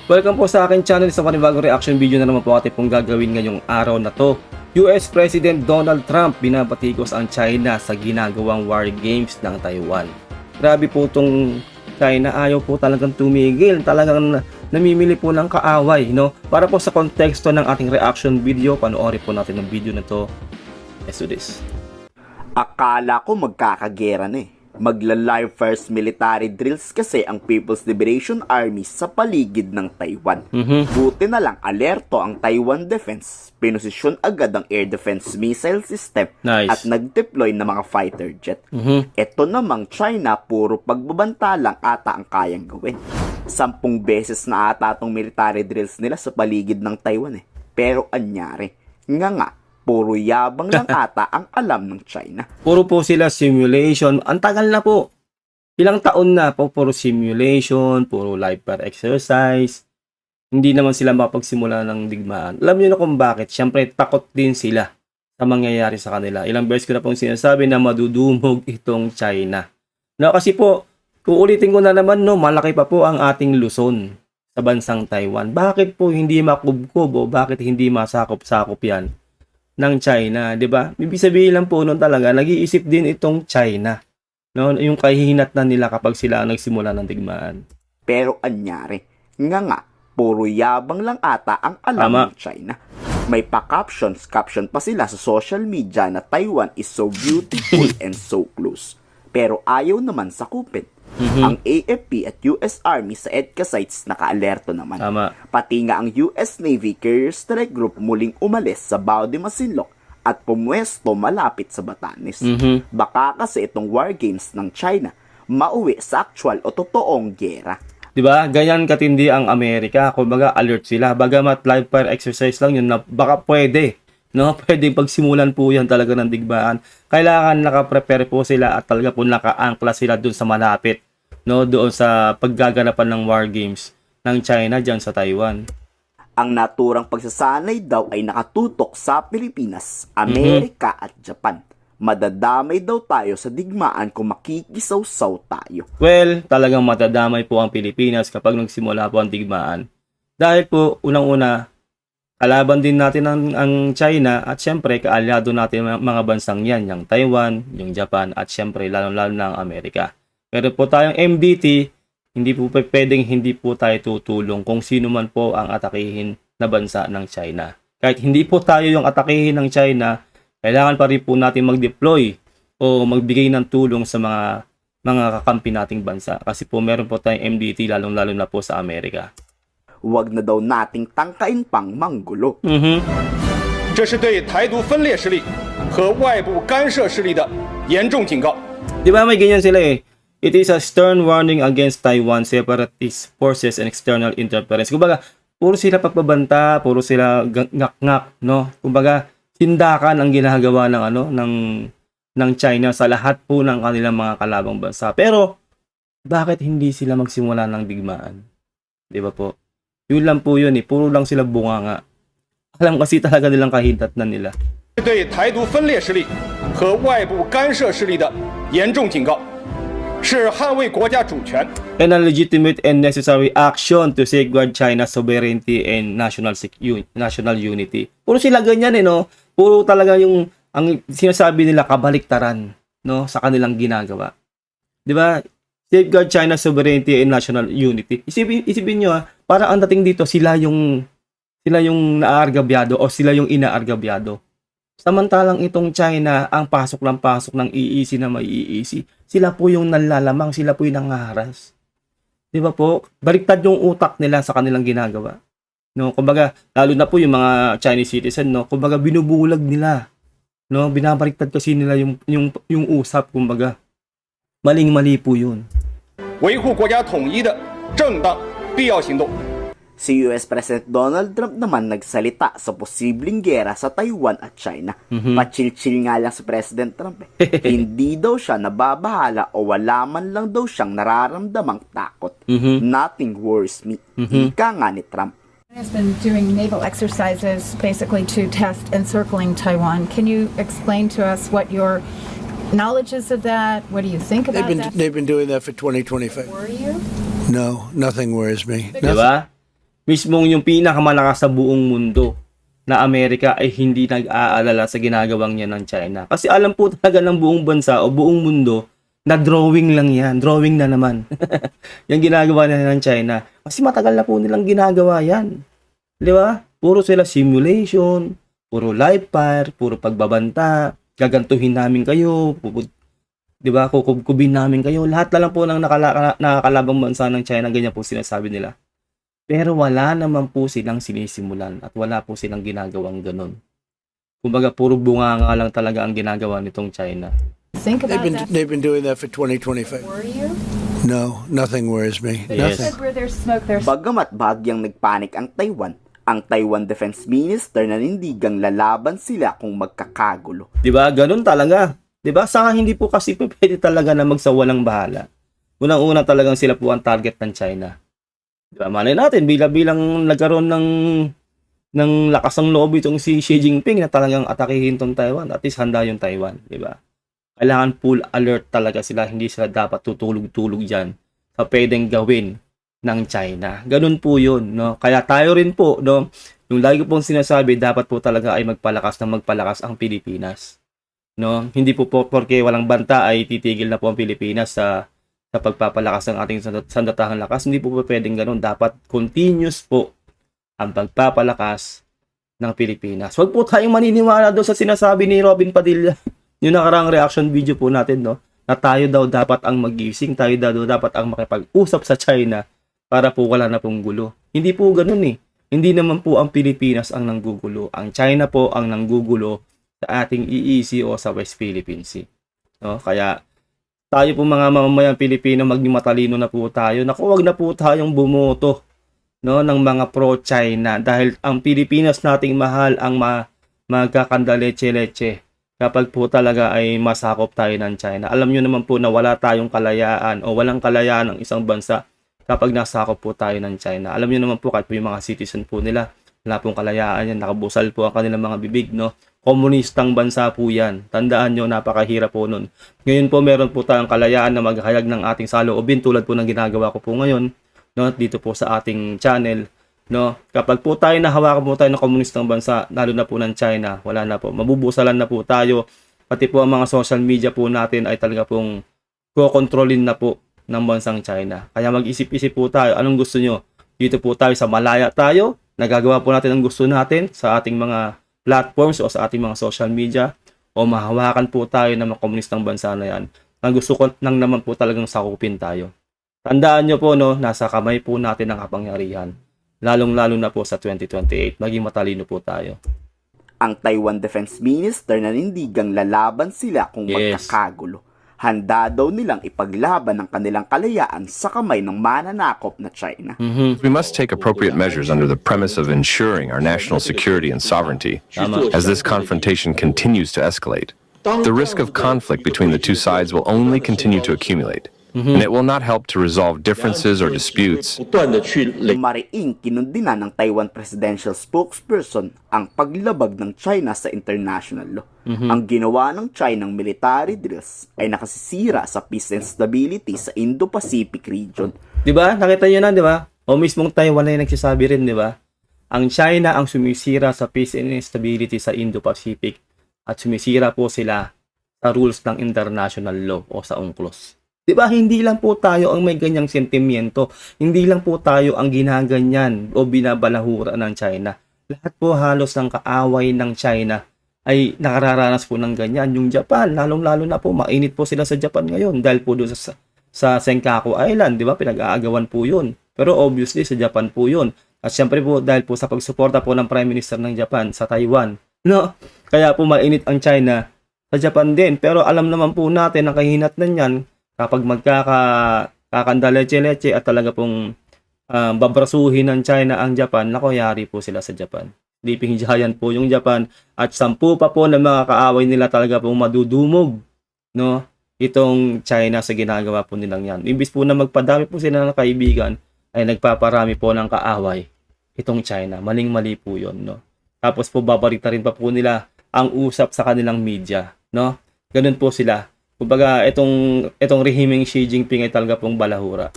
Welcome po sa aking channel sa panibagong reaction video na naman po ating pong gagawin ngayong araw na to. US President Donald Trump binabatikos ang China sa ginagawang war games ng Taiwan. Grabe po itong China, ayaw po talagang tumigil, talagang namimili po ng kaaway, no? Para po sa konteksto ng ating reaction video, panoorin po natin ang video na to. Let's do this. Akala ko magkakagera na eh. Magla-live first military drills kasi ang People's Liberation Army sa paligid ng Taiwan. Buti na lang alerto ang Taiwan Defense. Pinosisyon agad ang air defense missile system at nag-deploy ng mga fighter jet. Ito namang China, puro pagbabanta lang ata ang kayang gawin. 10 beses na ata itong military drills nila sa paligid ng Taiwan eh. Pero anyari, nga, puro yabang lang ata ang alam ng China. Puro po sila simulation. Ang tagal na po. Ilang taon na po puro simulation, puro live fire exercise. Hindi naman sila mapagsimula ng digmaan. Alam niyo na kung bakit. Siyempre, takot din sila sa mangyayari sa kanila. Ilang beses ko na pong sinasabi na madudumog itong China. No, kasi po, uulitin ko na naman, no, malaki pa po ang ating Luzon sa bansang Taiwan. Bakit po hindi makubkob o bakit hindi masakop-sakop yan ng China, 'di ba? Ibig sabihin lang po noon talaga, nag-iisip din itong China. No, yung kahihinatnan nila kapag sila nagsimula ng digmaan. Pero anyari, nga, puro yabang lang ata ang alam ng China. May caption pa sila sa social media na Taiwan is so beautiful and so close. Pero ayaw naman sakupin. Ang AFP at US Army sa EDCA sites naka-alerto naman. Pati nga ang US Navy Carrier Strike Group muling umalis sa Bao de Masinloc at pumwesto malapit sa Batanes. Baka kasi itong war games ng China mauwi sa actual o totoong gera. Diba? Ganyan katindi ang Amerika. Kumbaga alert sila. Bagamat live fire exercise lang yun, na baka pwede. No, pwede pagsimulan po yan talaga ng digmaan. Kailangan naka-prepare po sila at talaga po naka-angkla sila dun sa malapit, no, doon sa paggaganapan ng war games ng China dyan sa Taiwan. Ang naturang pagsasanay daw ay nakatutok sa Pilipinas, Amerika at Japan. Madadamay daw tayo sa digmaan kung makikisaw-saw tayo. Well, talagang madadamay po ang Pilipinas kapag nagsimula po ang digmaan. Dahil po, unang-una, kalaban din natin ang China at syempre kaalyado natin mga bansang yan, yung Taiwan, yung Japan at syempre lalo-lalo na ang Amerika. Pero po tayong MDT, hindi po pwedeng hindi po tayo tutulong kung sino man po ang atakihin na bansa ng China. Kahit hindi po tayo yung atakihin ng China, kailangan pa rin po natin mag-deploy o magbigay ng tulong sa mga kakampi nating bansa. Kasi po meron po tayong MDT lalong-lalo na po sa Amerika. Huwag na daw nating tangkain pang manggulo. 这是对台独分裂势力和外部干涉势力的严重警告。 Di ba may ganyan sila eh? It is a stern warning against Taiwan separatist forces and external interference. Kumbaga, puro sila pagpabanta, puro sila ngak-ngak, no? Kumbaga, tindakan ang ginagawa ng China sa lahat po ng kanilang mga kalabang bansa. Pero bakit hindi sila magsimula ng digmaan? Di ba po? Yun lang po yun eh. Puro lang sila bunganga. Alam kasi talaga nilang kahintatnan nila. 对台独分裂势力和外部干涉势力的严重警告，是捍卫国家主权 and a legitimate and necessary action to safeguard China's sovereignty and national unity. Puro sila ganyan eh, no? Puro talaga yung ang sinasabi nila kabaliktaran, no, sa kanilang ginagawa. 'Di ba? Safeguard China's sovereignty and national unity. Isipin niyo para ang dating dito sila yung naargabyado o sila yung inaargabyado. Samantalang itong China ang pasok ng EEC na maiisi. Sila po yung nalalamang, sila po yung nangaharas. 'Di ba po? Baliktad yung utak nila sa kanilang ginagawa. No, kumbaga, lalo na po yung mga Chinese citizen, no, kumbaga binubulag nila. No, binabaliktad kasi nila yung usap, kumbaga. Maling-mali po 'yun. 维护国家统一的正当必要行动。 Si US President Donald Trump naman nagsalita sa posibleng gera sa Taiwan at China. Pachil-chill nga lang si President Trump eh. Hindi daw siya nababahala o wala man lang daw siyang nararamdamang takot. Nothing worries me. Ika nga ni Trump. Has been doing naval exercises basically to test encircling Taiwan. Can you explain to us what your knowledge is of that? What do you think about that? They've been doing that for 2025. Worry you? No, nothing worries me. Diba? mismong yung pinakamalakas sa buong mundo na Amerika ay hindi nag-aalala sa ginagawang niya ng China. Kasi alam po talaga ng buong bansa o buong mundo na drawing lang yan. Drawing na naman. Yung ginagawa nila ng China. Kasi matagal na po nilang ginagawa yan. Di ba? Puro sila simulation, puro live fire, puro pagbabanta, gagantuhin namin kayo, di ba? Kukubkubin namin kayo. Lahat na lang po ng nakakalabang bansa ng China, ganyan po sinasabi nila. Pero wala naman po silang sinisimulan at wala po silang ginagawang ganun. Kumbaga, puro bunganga lang talaga ang ginagawa nitong China. Think about that. They've been doing that for 2025. Worry you? No, nothing worries me. Yes. Nothing. Said where there's smoke, there's Bagamat bahagyang nagpanik ang Taiwan Defense Minister nanindigang lalaban sila kung magkakagulo. 'Di ba? Ganun talaga. 'Di ba? Saka hindi po kasi pwede talaga na magsawalang bahala. Unang-una talagang sila po ang target ng China. 'Di ba? Malay natin bilang nagkaroon ng lakas ng loob itong si Xi Jinping na talagang atakihin tong Taiwan. At least handa yung Taiwan, 'di ba? Kailangan full alert talaga sila, hindi sila dapat tutulog-tulog diyan sa pwedeng gawin ng China. Ganun po 'yun, no? Kaya tayo rin po, no, yung lagi ko pong sinasabi, dapat po talaga ay magpalakas ang Pilipinas. No? Hindi po porque walang banta ay titigil na po ang Pilipinas sa pagpapalakas ng ating sandatahang lakas. Hindi po pwedeng ganun. Dapat continuous po ang pagpapalakas ng Pilipinas. Huwag po tayong maniniwala doon sa sinasabi ni Robin Padilla. Yung nakaraang reaction video po natin, no? Na tayo daw dapat ang magising, tayo daw dapat ang makipag-usap sa China para po wala na pong gulo. Hindi po ganun eh. Hindi naman po ang Pilipinas ang nanggugulo. Ang China po ang nanggugulo sa ating EEZ o sa West Philippine Sea. No? Kaya tayo po mga mamamayang Pilipino, maging matalino na po tayo. Naku, wag na po tayong bumoto, no, ng mga pro-China dahil ang Pilipinas nating mahal ang magkakanda leche-leche kapag po talaga ay masakop tayo ng China. Alam nyo naman po na wala tayong kalayaan o walang kalayaan ng isang bansa kapag nasakop po tayo ng China. Alam niyo naman po kahit po yung mga citizen po nila, wala pong kalayaan yan, nakabusal po ang kanilang mga bibig, no? Komunistang bansa po yan. Tandaan nyo, napakahirap po nun. Ngayon po, meron po tayong kalayaan na maghayag ng ating saloobin tulad po ng ginagawa ko po ngayon, no? Dito po sa ating channel, no? Kapag po tayo nahawakan po tayo ng komunistang bansa, lalo na po ng China, wala na po. Mabubusalan na po tayo. Pati po ang mga social media po natin ay talaga pong kokontrolin na po ng bansang China. Kaya mag-isip-isip po tayo, anong gusto nyo? Dito po tayo sa malaya tayo, nagagawa po natin ang gusto natin sa ating mga platforms o sa ating mga social media, o mahawakan po tayo ng mga komunistang bansa na yan. Ang gusto ko nang naman po talagang sakupin tayo. Tandaan nyo po, no, nasa kamay po natin ang kapangyarihan. Lalong-lalo na po sa 2028, maging matalino po tayo. Ang Taiwan Defense Minister nanindigang lalaban sila kung magkakagulo. Handa daw nilang ipaglaban ang kanilang kalayaan sa kamay ng mananakop na China. We must take appropriate measures under the premise of ensuring our national security and sovereignty as this confrontation continues to escalate. The risk of conflict between the two sides will only continue to accumulate, and it will not help to resolve differences or disputes. Mariing kinundinan ng Taiwan Presidential Spokesperson ang paglabag ng China sa international law. Ang ginawa ng Chinang military drills ay nakasisira sa peace and stability sa Indo-Pacific region. 'Di ba? Nakita niyo na, 'di ba? O mismong Taiwan na 'yung nagsasabi rin, 'di ba? Ang China ang sumisira sa peace and stability sa Indo-Pacific at sumisira po sila sa rules ng international law o sa UNCLOS. 'Di ba? Hindi lang po tayo ang may ganyang sentimiento. Hindi lang po tayo ang ginaganyan o binabalahura ng China. Lahat po halos ng kaaway ng China ay nakararanas po ng ganyan. Yung Japan, lalong-lalo na po, mainit po sila sa Japan ngayon dahil po doon sa Senkaku Island, di ba? Pinag-aagawan po yun. Pero obviously, sa Japan po yun. At syempre po, dahil po sa pagsuporta po ng Prime Minister ng Japan sa Taiwan, no? Kaya po mainit ang China sa Japan din. Pero alam naman po natin ang kahinatnan yan kapag magkakanda leche-leche at talaga pong babrasuhin ng China ang Japan, nako, yari po sila sa Japan. Sleeping giant po yung Japan at 10 pa po ng mga kaaway nila talaga pong madudumog, no, itong China sa ginagawa po nilang yan. Imbis po na magpadami po sila ng kaibigan ay nagpaparami po ng kaaway itong China. Maling-mali po yun, no. Tapos po babarita rin pa po nila ang usap sa kanilang media, no. Ganun po sila. Kumbaga itong rehimeng Xi Jinping ay talaga pong balahura.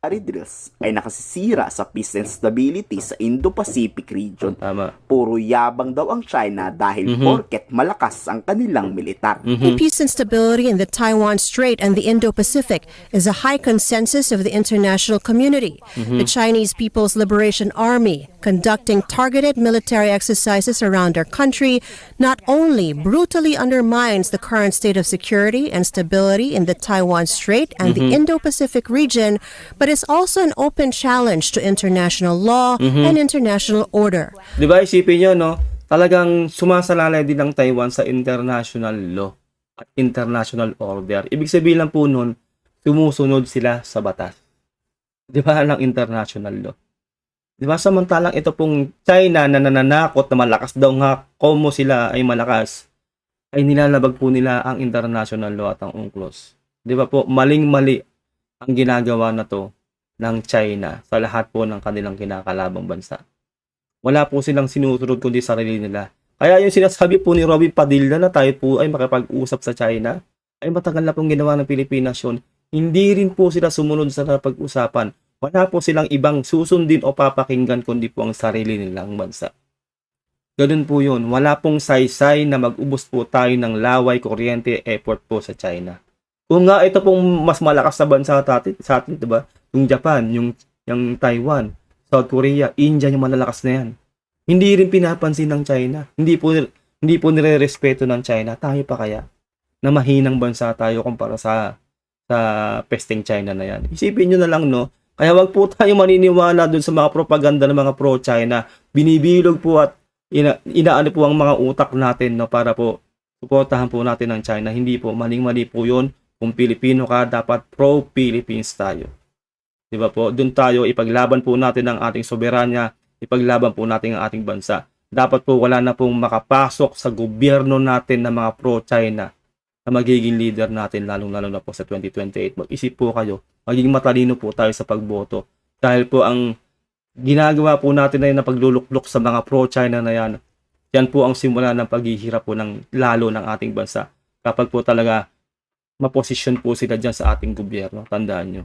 drills ay nakasisira sa peace and stability sa Indo-Pacific region. Tama. Puro yabang daw ang China dahil porket malakas ang kanilang militar. Peace and stability in the Taiwan Strait and the Indo-Pacific is a high consensus of the international community. The Chinese People's Liberation Army, conducting targeted military exercises around our country, not only brutally undermines the current state of security and stability in the Taiwan Strait and the Indo-Pacific region, but is also an open challenge to international law and international order. Di ba, isipin nyo, no? Talagang sumasalalay din ang Taiwan sa international law at international order. Ibig sabihin lang po nun, sumusunod sila sa batas. Di ba, ng international law. Di ba, samantalang ito pong China na nananakot na malakas daw nga, como sila ay malakas, ay nilalabag po nila ang international law at ang UNCLOS. Di ba po, maling-mali ang ginagawa na to ng China sa lahat po ng kanilang kinakalabang bansa. Wala po silang sinusunod kundi sarili nila. Kaya yung sinasabi po ni Robby Padilla na tayo po ay makipag-usap sa China, ay matagal na pong ginawa ng Pilipinas yun. Hindi rin po sila sumunod sa pag-usapan. Wala po silang ibang susundin o papakinggan kundi po ang sarili nilang bansa. Ganun po yun. Wala pong saysay na mag-ubos po tayo ng laway, kuryente, effort po sa China. Kung nga ito pong mas malakas na bansa sa atin, diba? Yung Japan, yung Taiwan, South Korea, India, yung malalakas na yan. Hindi rin pinapansin ng China. Hindi po nire-respeto ng China. Tayo pa kaya na mahinang bansa tayo kumpara sa pesteng China na yan. Isipin nyo na lang, no? Kaya wag po tayo maniniwala dun sa mga propaganda ng mga pro-China. Binibilog po at inaano po ang mga utak natin, no, para po suportahan po natin ang China. Hindi po, maling-mali po yun. Kung Pilipino ka, dapat pro-Philippines tayo. Diba po? Doon tayo, ipaglaban po natin ang ating soberanya, ipaglaban po natin ang ating bansa. Dapat po wala na pong makapasok sa gobyerno natin ng mga pro-China na magiging leader natin, lalong-lalo na po sa 2028. Mag-isip po kayo, magiging matalino po tayo sa pagboto. Dahil po ang ginagawa po natin na pagluluklok sa mga pro-China na yan po ang simula ng paghihirap po ng lalo ng ating bansa. Kapag po talaga maposisyon po sila dyan sa ating gobyerno, tandaan nyo.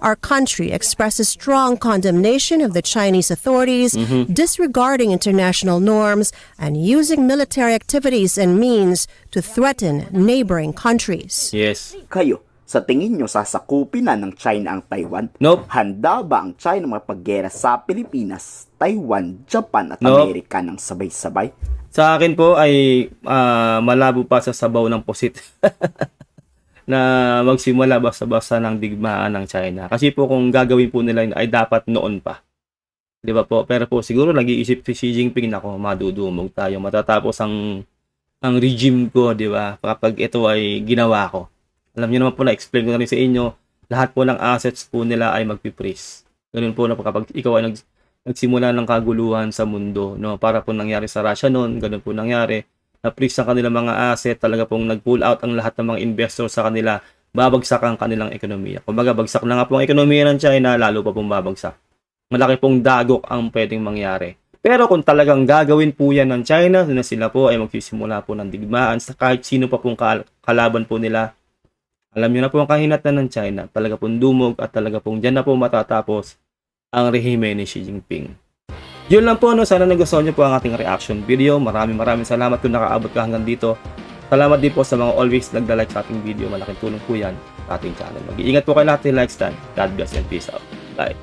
Our country expresses strong condemnation of the Chinese authorities disregarding international norms and using military activities and means to threaten neighboring countries. Yes. Kayo, sa tingin nyo sasakupin na ng China ang Taiwan? Nope. Handa ba ang China mapaggera sa Pilipinas, Taiwan, Japan at Nope. Amerika ng sabay-sabay? Sa akin po ay malabo pa sa sabaw ng pusit na magsimula basta-basta ng digmaan ng China. Kasi po kung gagawin po nila yun, ay dapat noon pa. Di ba po? Pero po siguro nag-iisip si Xi Jinping na madudumog tayo. Matatapos ang regime ko, di ba? Kapag ito ay ginawa ko. Alam niyo naman po, na-explain ko na rin sa inyo, lahat po ng assets po nila ay magpipris. Ganun po na kapag ikaw ay nagsimula ng kaguluhan sa mundo, no? Para po nangyari sa Russia noon, ganun po nangyari. Na-freeze ang kanilang mga asset, talaga pong nag-pull out ang lahat ng mga investors sa kanila, babagsak ang kanilang ekonomiya. Kumbaga, bagsak na nga po ang ekonomiya ng China, lalo pa pong babagsak. Malaki pong dagok ang pwedeng mangyari. Pero kung talagang gagawin po yan ng China, na sila po ay magsisimula po ng digmaan sa kahit sino pa pong kalaban po nila, alam nyo na po ang kahinatan ng China, talaga pong dumog at talaga pong dyan na po matatapos ang rehime ni Xi Jinping. Yun lang po, no? Sana nagustuhan nyo po ang ating reaction video. Maraming salamat kung nakaabot ka hanggang dito. Salamat din po sa mga always nagda-like sa ating video. Malaking tulong po yan sa ating channel. Mag-iingat po kayo lahat. Till next time. God bless and peace out. Bye.